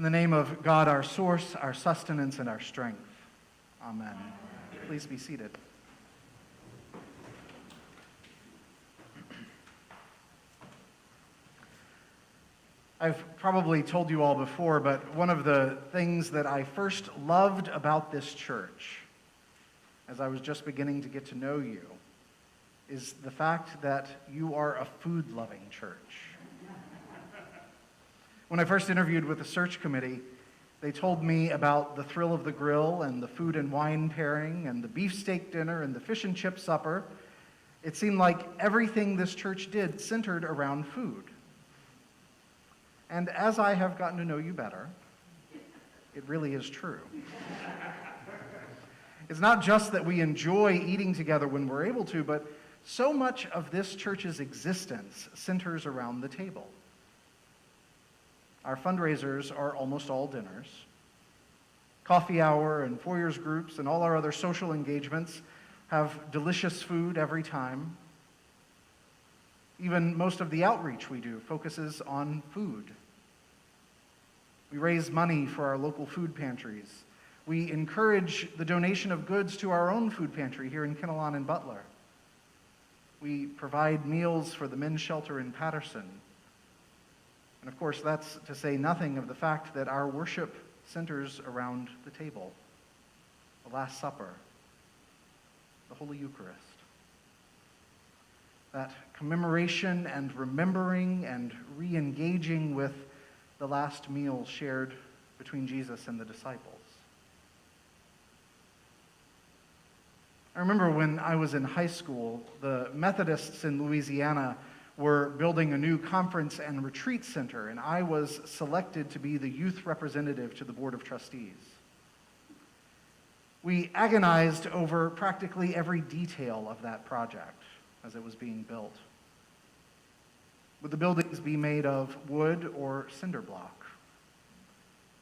In the name of God, our source, our sustenance, and our strength. Amen. Please be seated. I've probably told you all before, but one of the things that I first loved about this church, as I was just beginning to get to know you, is the fact that you are a food-loving church. When I first interviewed with the search committee, they told me about the thrill of the grill and the food and wine pairing and the beefsteak dinner and the fish and chip supper. It seemed like everything this church did centered around food. And as I have gotten to know you better, it really is true. It's not just that we enjoy eating together when we're able to, but so much of this church's existence centers around the table. Our fundraisers are almost all dinners. Coffee hour and foyers groups and all our other social engagements have delicious food every time. Even most of the outreach we do focuses on food. We raise money for our local food pantries. We encourage the donation of goods to our own food pantry here in Kinnelon and Butler. We provide meals for the men's shelter in Patterson. And of course, that's to say nothing of the fact that our worship centers around the table, the Last Supper, the Holy Eucharist. That commemoration and remembering and re-engaging with the last meal shared between Jesus and the disciples. I remember when I was in high school, the Methodists in Louisiana were building a new conference and retreat center, and I was selected to be the youth representative to the Board of Trustees. We agonized over practically every detail of that project as it was being built. Would the buildings be made of wood or cinder block?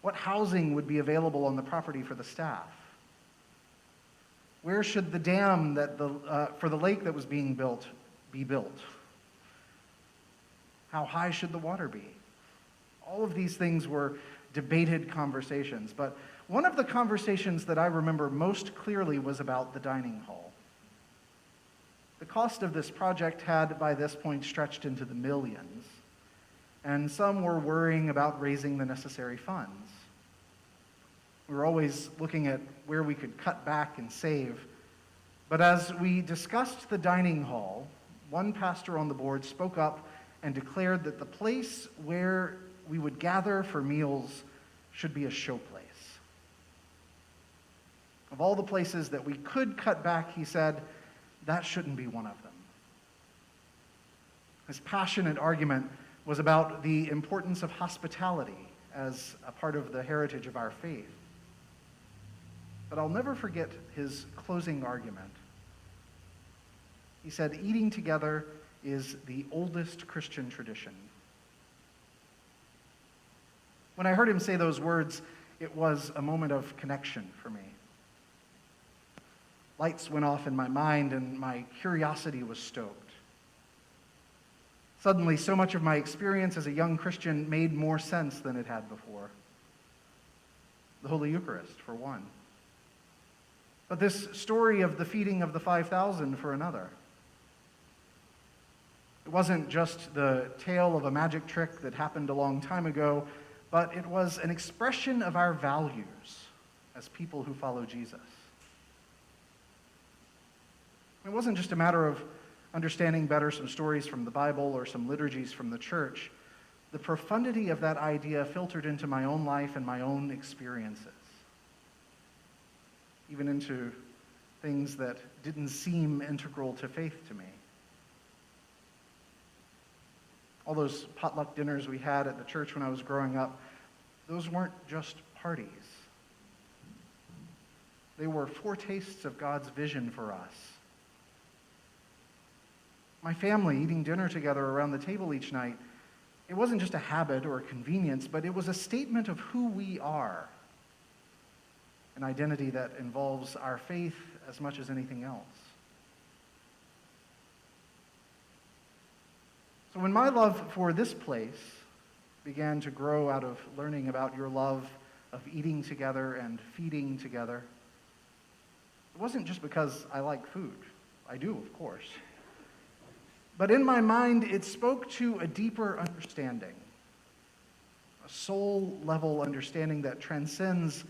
What housing would be available on the property for the staff? Where should the dam for the lake that was being built be built? How high should the water be? All of these things were debated conversations, but one of the conversations that I remember most clearly was about the dining hall. The cost of this project had, by this point, stretched into the millions, and some were worrying about raising the necessary funds. We were always looking at where we could cut back and save, but as we discussed the dining hall, one pastor on the board spoke up and declared that the place where we would gather for meals should be a showplace. Of all the places that we could cut back, he said, that shouldn't be one of them. His passionate argument was about the importance of hospitality as a part of the heritage of our faith. But I'll never forget his closing argument. He said, eating together is the oldest Christian tradition. When I heard him say those words, it was a moment of connection for me. Lights went off in my mind and my curiosity was stoked. Suddenly, so much of my experience as a young Christian made more sense than it had before. The Holy Eucharist, for one. But this story of the feeding of the 5,000 for another. It wasn't just the tale of a magic trick that happened a long time ago, but it was an expression of our values as people who follow Jesus. It wasn't just a matter of understanding better some stories from the Bible or some liturgies from the church. The profundity of that idea filtered into my own life and my own experiences, even into things that didn't seem integral to faith to me. All those potluck dinners we had at the church when I was growing up, those weren't just parties. They were foretastes of God's vision for us. My family eating dinner together around the table each night, it wasn't just a habit or a convenience, but it was a statement of who we are, an identity that involves our faith as much as anything else. So when my love for this place began to grow out of learning about your love of eating together and feeding together, it wasn't just because I like food. I do, of course. But in my mind, it spoke to a deeper understanding, a soul-level understanding that transcends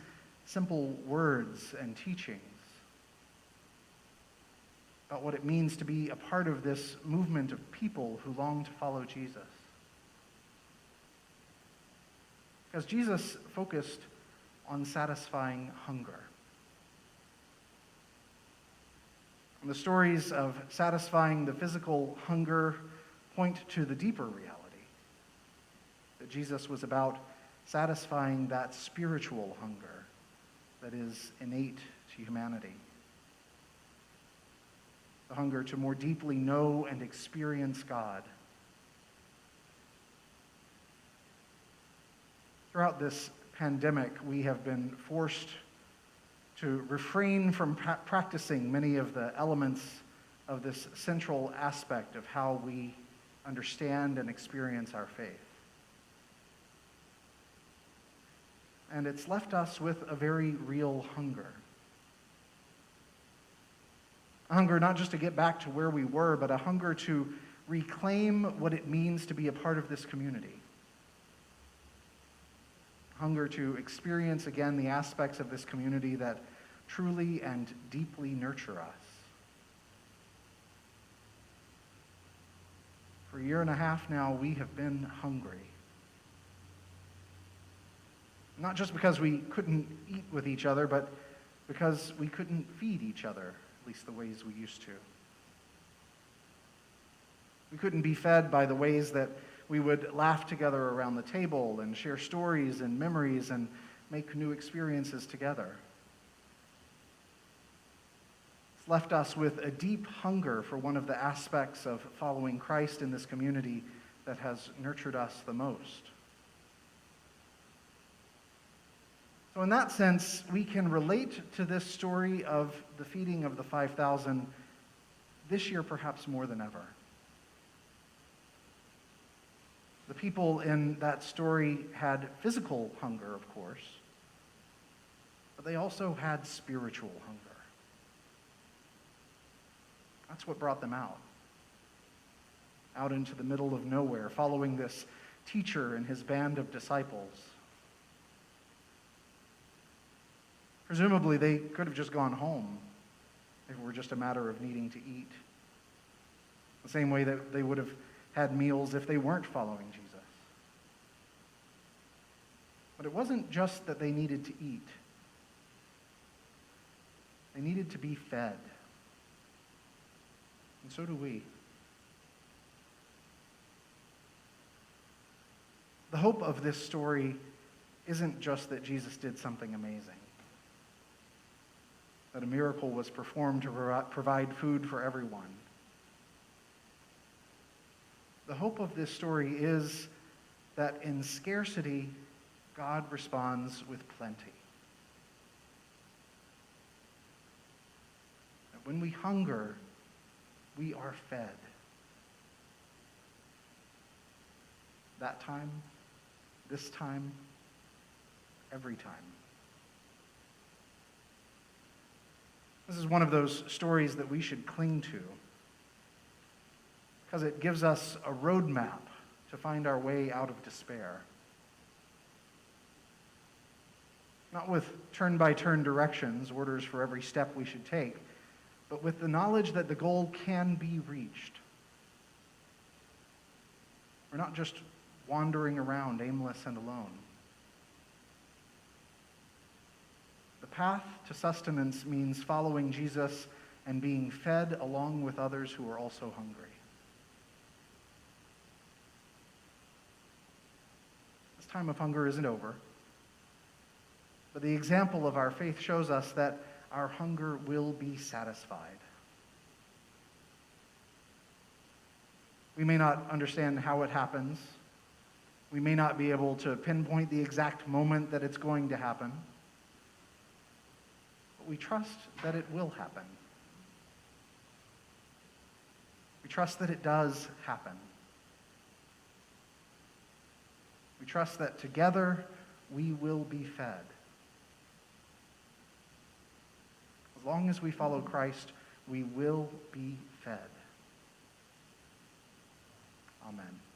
simple words and teachings about what it means to be a part of this movement of people who long to follow Jesus. Because Jesus focused on satisfying hunger. And the stories of satisfying the physical hunger point to the deeper reality that Jesus was about satisfying that spiritual hunger that is innate to humanity. The hunger to more deeply know and experience God. Throughout this pandemic, we have been forced to refrain from practicing many of the elements of this central aspect of how we understand and experience our faith. And it's left us with a very real hunger. A hunger not just to get back to where we were, but a hunger to reclaim what it means to be a part of this community. Hunger to experience again the aspects of this community that truly and deeply nurture us. For a year and a half now, we have been hungry. Not just because we couldn't eat with each other, but because we couldn't feed each other, at least the ways we used to. We couldn't be fed by the ways that we would laugh together around the table and share stories and memories and make new experiences together. It's left us with a deep hunger for one of the aspects of following Christ in this community that has nurtured us the most. So in that sense, we can relate to this story of the feeding of the 5,000 this year perhaps more than ever. The people in that story had physical hunger, of course, but they also had spiritual hunger. That's what brought them out into the middle of nowhere, following this teacher and his band of disciples. Presumably, they could have just gone home if it were just a matter of needing to eat. The same way that they would have had meals if they weren't following Jesus. But it wasn't just that they needed to eat. They needed to be fed. And so do we. The hope of this story isn't just that Jesus did something amazing, that a miracle was performed to provide food for everyone. The hope of this story is that in scarcity, God responds with plenty. That when we hunger, we are fed. That time, this time, every time. This is one of those stories that we should cling to because it gives us a roadmap to find our way out of despair. Not with turn-by-turn directions, orders for every step we should take, but with the knowledge that the goal can be reached. We're not just wandering around aimless and alone. The path to sustenance means following Jesus and being fed along with others who are also hungry. This time of hunger isn't over, but the example of our faith shows us that our hunger will be satisfied. We may not understand how it happens. We may not be able to pinpoint the exact moment that it's going to happen. But we trust that it will happen. We trust that it does happen. We trust that together we will be fed. As long as we follow Christ, we will be fed. Amen.